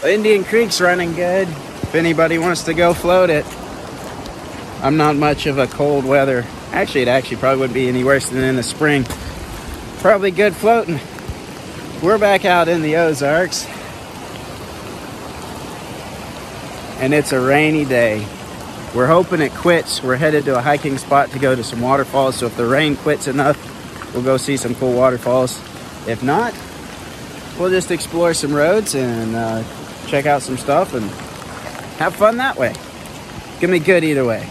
Indian Creek's running good. If anybody wants to go float it. I'm not much of a cold weather. Actually, it probably wouldn't be any worse than in the spring. Probably good floating. We're back out in the Ozarks. And it's a rainy day. We're hoping it quits. We're headed to a hiking spot to go to some waterfalls. So if the rain quits enough, we'll go see some cool waterfalls. If not, we'll just explore some roads and check out some stuff and have fun that way. Gonna be good either way.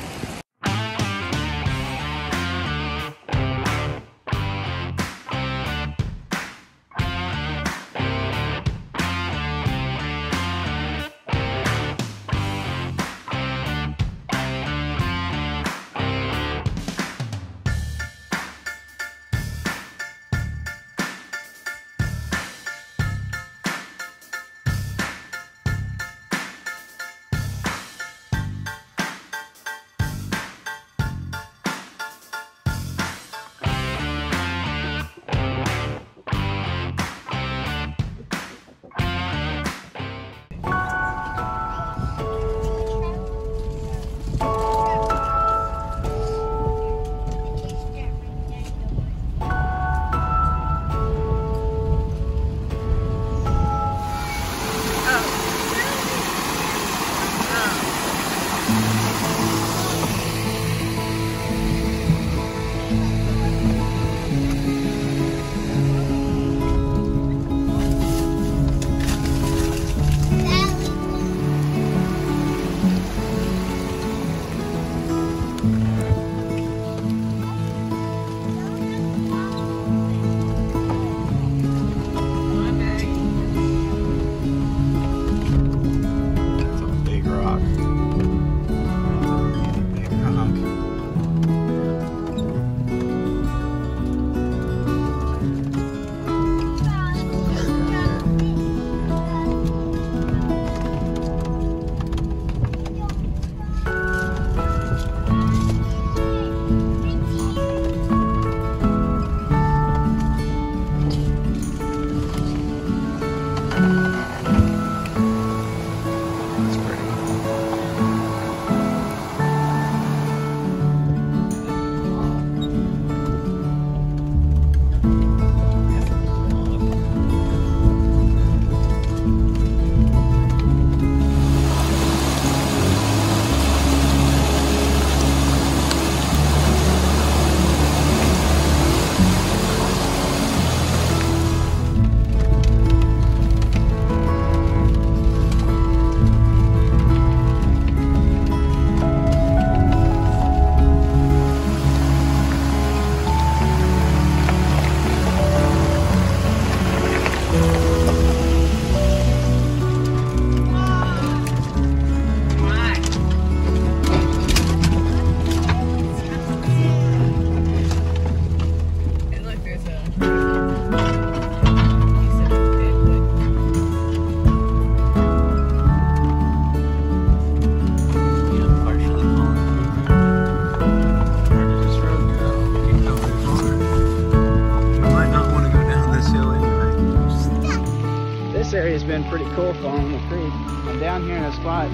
Been pretty cool following the creek. I'm down here in a spot,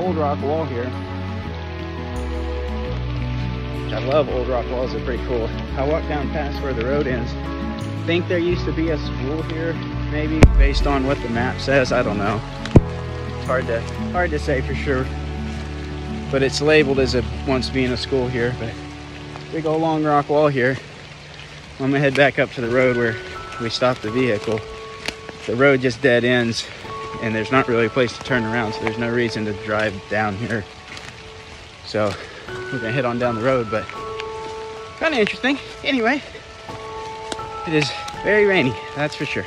old rock wall here. I love old rock walls, they're pretty cool. I walked down past where the road ends. I think there used to be a school here, maybe, based on what the map says. I don't know. It's hard to say for sure. But it's labeled as it once being a school here. But big old long rock wall here. I'm gonna head back up to the road where we stopped the vehicle. The road just dead ends and there's not really a place to turn around, so there's no reason to drive down here. So we're gonna head on down the road, but kind of interesting. Anyway, it is very rainy, that's for sure.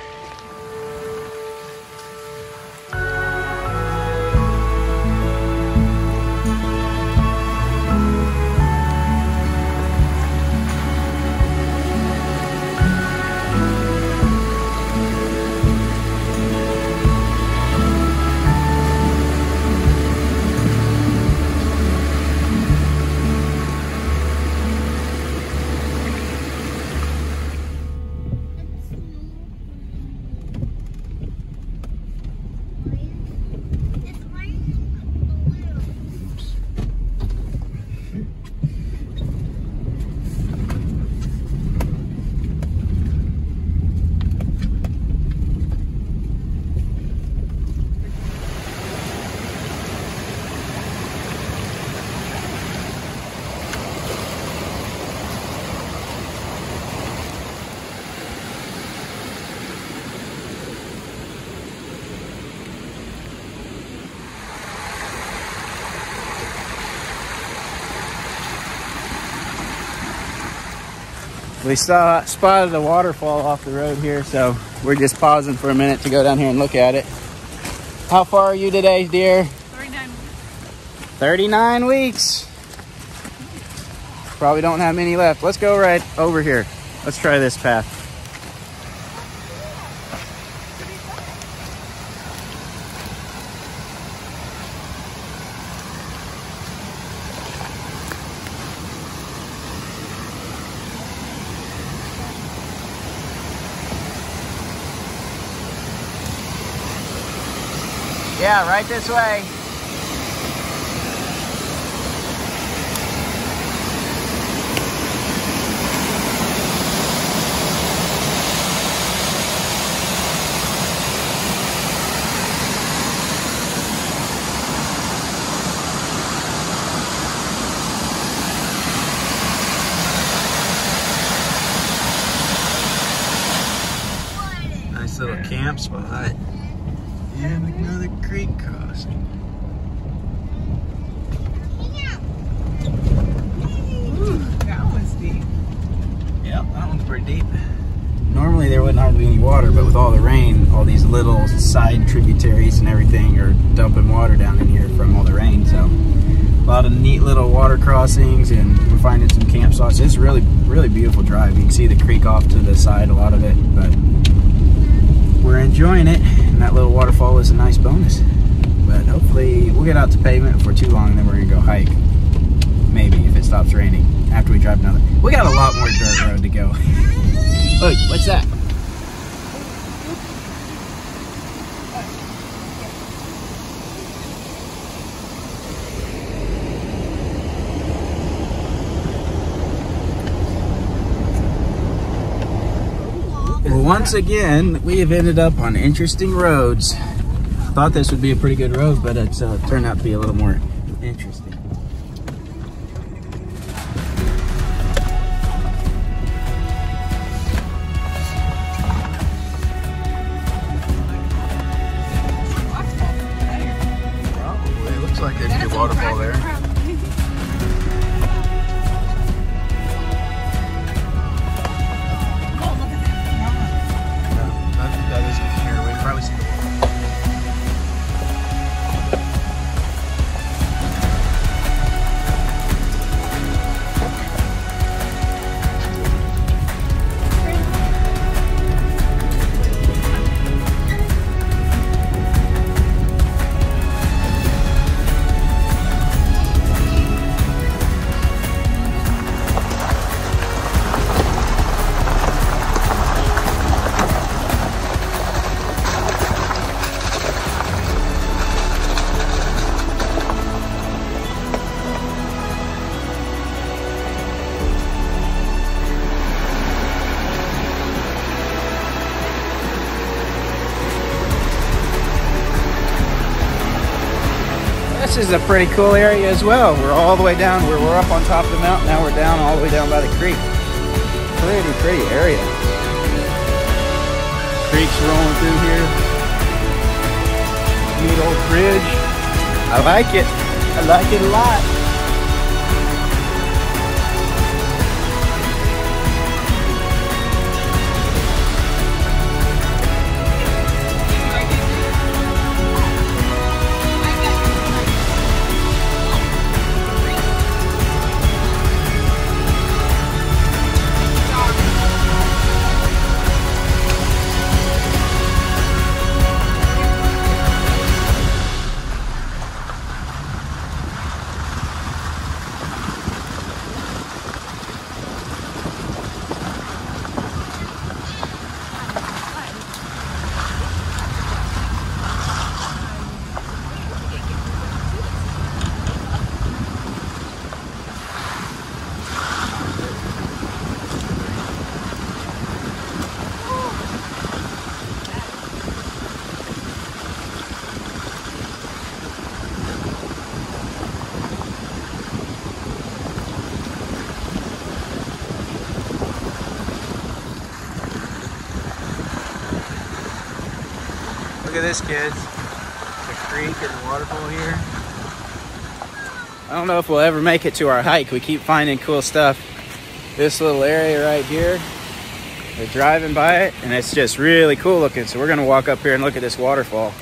We spotted a waterfall off the road here, so we're just pausing for a minute to go down here and look at it. How far are you today, dear? 39 weeks. 39 weeks. Probably don't have many left. Let's go right over here. Let's try this path. Yeah, right this way. Nice little camp spot. And another creek crossing. Ooh, that one's deep. Yep, that one's pretty deep. Normally there wouldn't hardly be any water, but with all the rain, all these little side tributaries and everything are dumping water down in here from all the rain. So a lot of neat little water crossings, and we're finding some campsites. It's really, really beautiful drive. You can see the creek off to the side, a lot of it, but we're enjoying it, and that little waterfall is a nice bonus. But hopefully we'll get out to pavement before too long, and then we're gonna go hike. Maybe if it stops raining after we drive another. We got a lot more dirt road to go. Look, what's that? Well, once again, we have ended up on interesting roads. Thought this would be a pretty good road, but it's turned out to be a little more interesting. Probably. It looks like there's a good waterfall there. This is a pretty cool area as well. We're all the way down, we're up on top of the mountain, now we're down all the way down by the creek. Pretty area. Creek's rolling through here. Neat old bridge. I like it. I like it a lot. Look at this, kids. The creek and the waterfall here. I don't know if we'll ever make it to our hike. We keep finding cool stuff. this little area right here. We're driving by it, and it's just really cool looking. So we're gonna walk up here and look at this waterfall.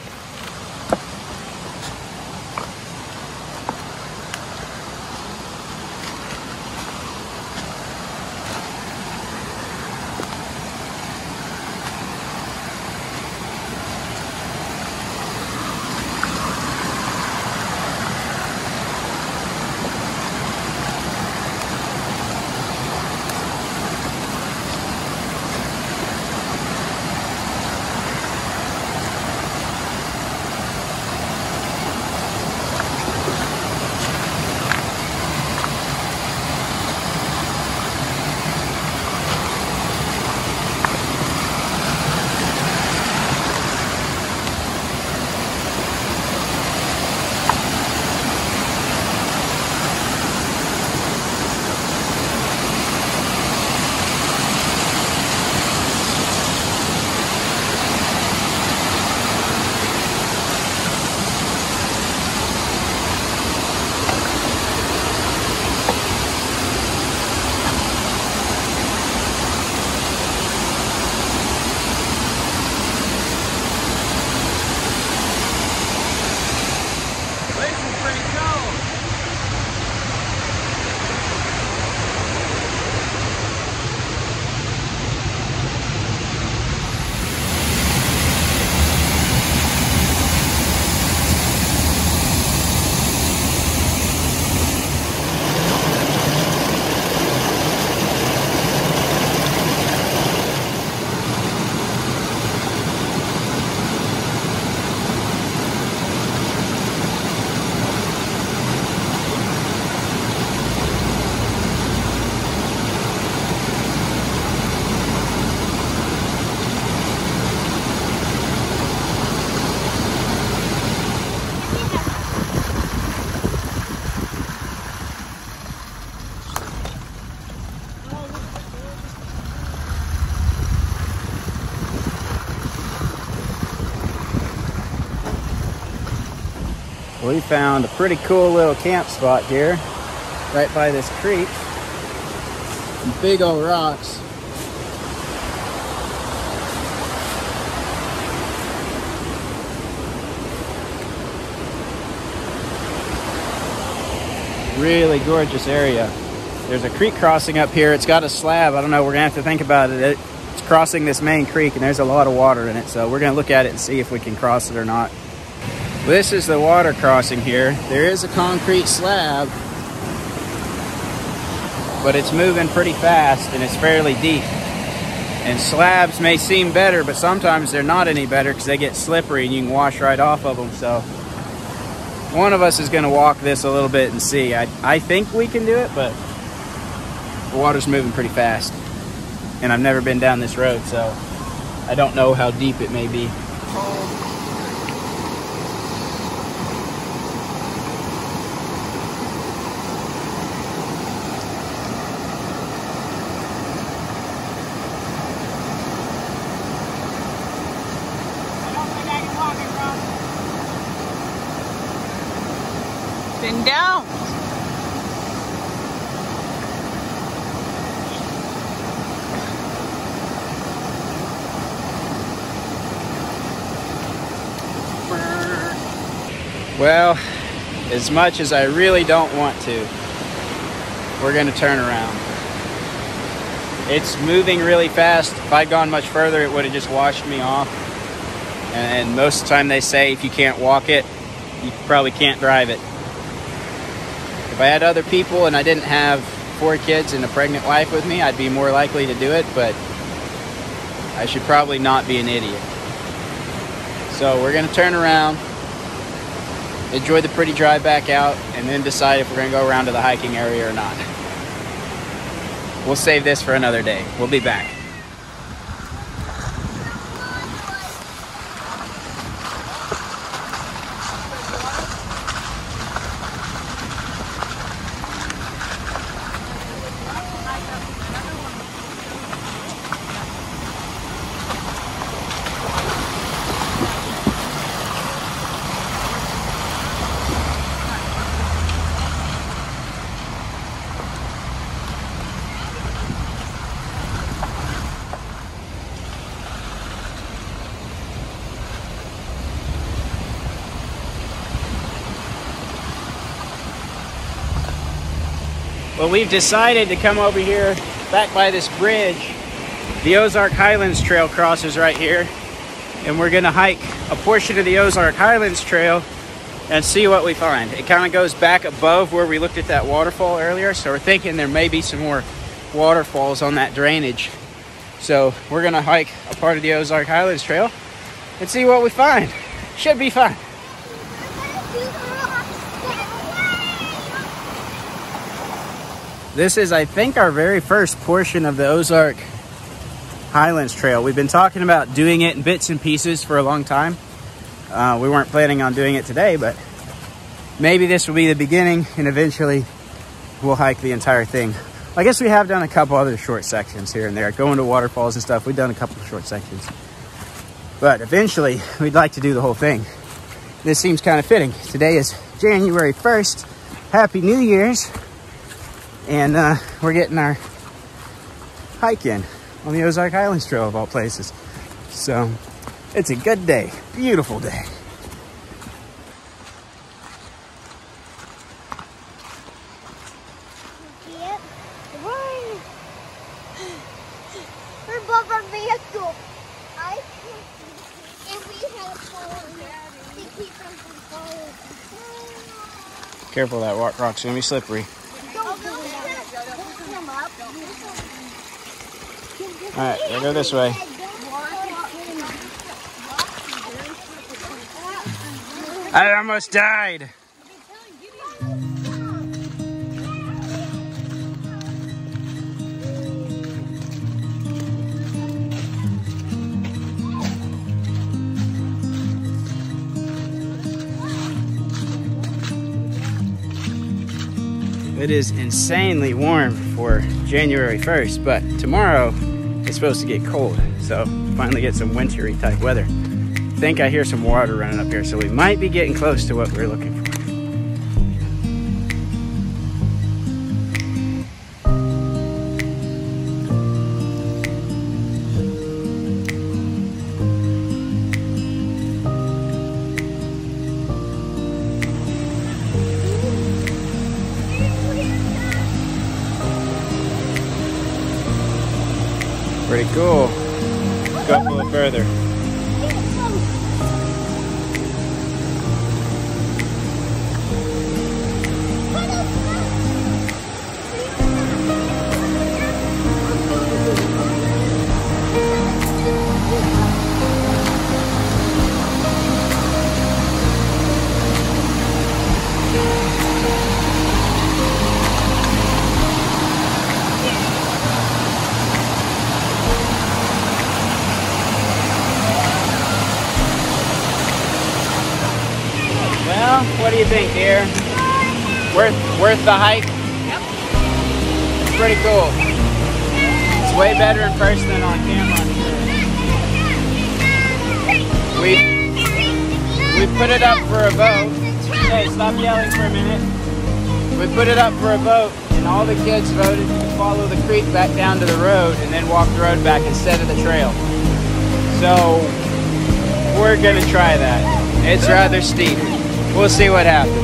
We found a pretty cool little camp spot here, right by this creek. Some big old rocks. Really gorgeous area. There's a creek crossing up here. It's got a slab. I don't know, we're gonna have to think about it. It's crossing this main creek and there's a lot of water in it. So we're gonna look at it and see if we can cross it or not. This is the water crossing here. There is a concrete slab, but it's moving pretty fast and it's fairly deep. And slabs may seem better, but sometimes they're not any better because they get slippery and you can wash right off of them. So one of us is gonna walk this a little bit and see. I think we can do it, but the water's moving pretty fast. And I've never been down this road, so I don't know how deep it may be. Then don't. Well, as much as I really don't want to, we're gonna turn around. It's moving really fast. If I'd gone much further, it would have just washed me off. And most of the time they say if you can't walk it, you probably can't drive it. If I had other people and I didn't have 4 kids and a pregnant wife with me, I'd be more likely to do it, but I should probably not be an idiot. So we're gonna turn around, enjoy the pretty drive back out, and then decide if we're gonna go around to the hiking area or not. We'll save this for another day. We'll be back. But we've decided to come over here back by this bridge. The Ozark Highlands Trail crosses right here. And we're gonna hike a portion of the Ozark Highlands Trail and see what we find. It kind of goes back above where we looked at that waterfall earlier. So we're thinking there may be some more waterfalls on that drainage. So we're gonna hike a part of the Ozark Highlands Trail and see what we find. Should be fun. This is, I think, our very first portion of the Ozark Highlands Trail. We've been talking about doing it in bits and pieces for a long time. We weren't planning on doing it today, but maybe this will be the beginning and eventually we'll hike the entire thing. I guess we have done a couple other short sections here and there, going to waterfalls and stuff. We've done a couple of short sections, but eventually we'd like to do the whole thing. This seems kind of fitting. Today is January 1st. Happy New Year's. And we're getting our hike in on the Ozark Highlands Trail of all places. So it's a good day, beautiful day. Yep, run! We're above our vehicle. And we have fallen to keep them from falling. Careful, that rock's gonna be slippery. All right, we'll go this way. I almost died. It is insanely warm for January 1st, but tomorrow it's supposed to get cold, so finally get some wintry type weather. I think I hear some water running up here, so we might be getting close to what we're looking for. Pretty cool. Go a little further. Well, what do you think, dear? Worth the hike? Yep. It's pretty cool. It's way better in person than on camera, I'm sure. We put it up for a vote. Hey, stop yelling for a minute. We put it up for a vote, and all the kids voted to follow the creek back down to the road and then walk the road back instead of the trail. So we're gonna try that. It's rather steep. We'll see what happens.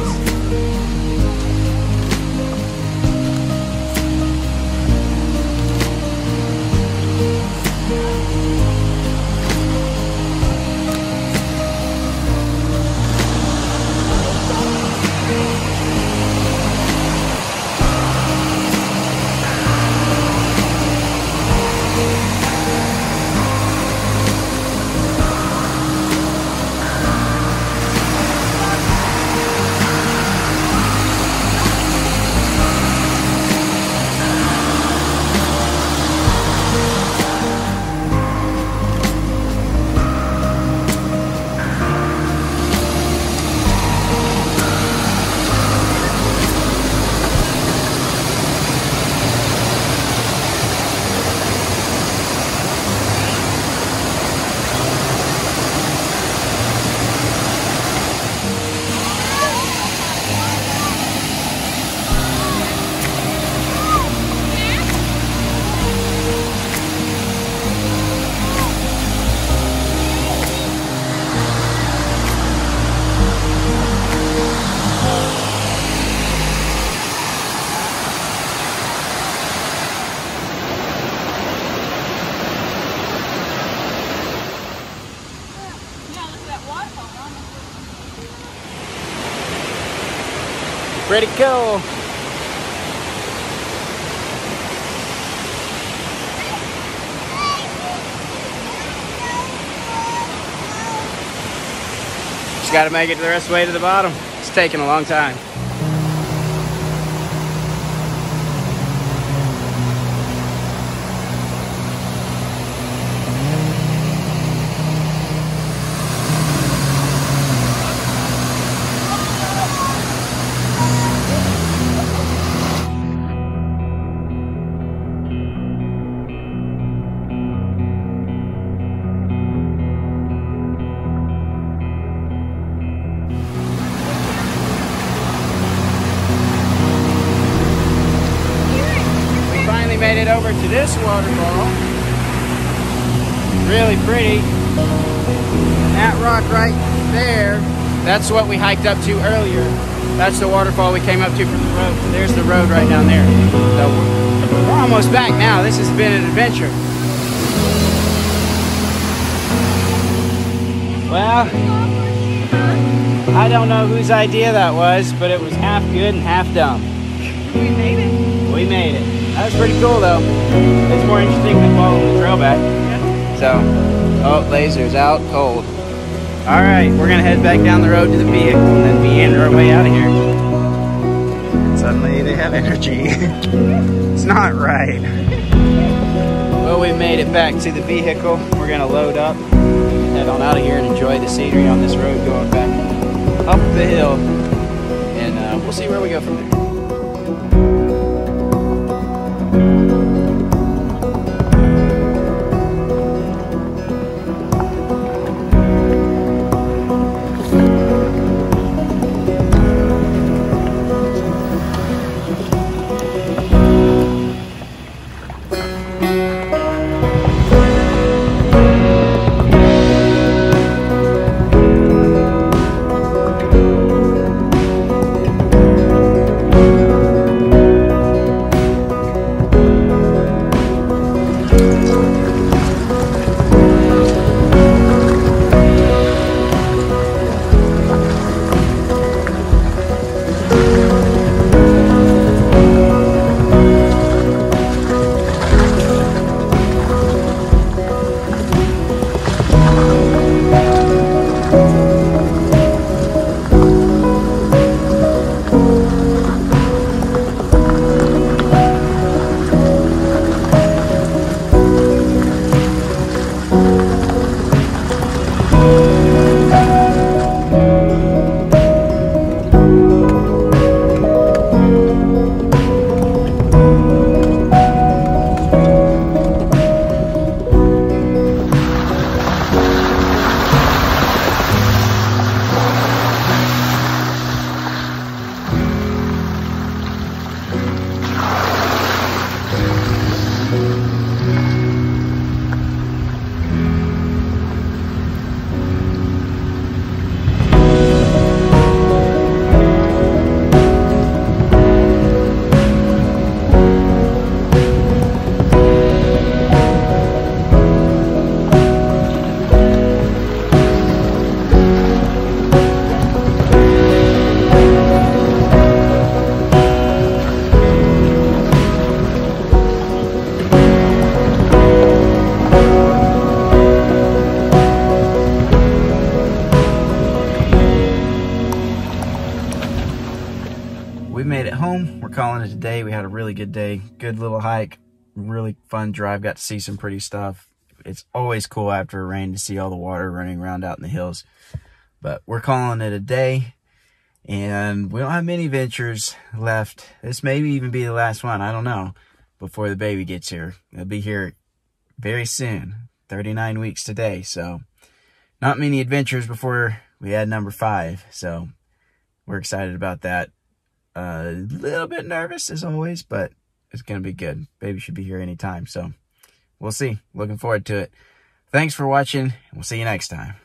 Pretty cool. Just got to make it the rest of the way to the bottom. It's taking a long time. Made it over to this waterfall. Really pretty. That rock right there, that's what we hiked up to earlier. That's the waterfall we came up to from the road. There's the road right down there. So we're almost back now. This has been an adventure. Well, I don't know whose idea that was, but it was half good and half dumb. We made it. We made it. That was pretty cool though. It's more interesting than following the trail back. Yeah. So, oh, laser's out cold. All right, we're gonna head back down the road to the vehicle and then meander our way out of here. Suddenly they have energy. It's not right. Well, we made it back to the vehicle. We're gonna load up, head on out of here and enjoy the scenery on this road going back up the hill. And we'll see where we go from there. We made it home. We're calling it a day. We had a really good day. Good little hike. Really fun drive. Got to see some pretty stuff. It's always cool after a rain to see all the water running around out in the hills. But we're calling it a day. And we don't have many ventures left. This may even be the last one. I don't know. Before the baby gets here. It'll be here very soon. 39 weeks today. So not many adventures before we had number 5. So we're excited about that. A little bit nervous as always, but it's going to be good. Baby should be here anytime. So we'll see. Looking forward to it. Thanks for watching. We'll see you next time.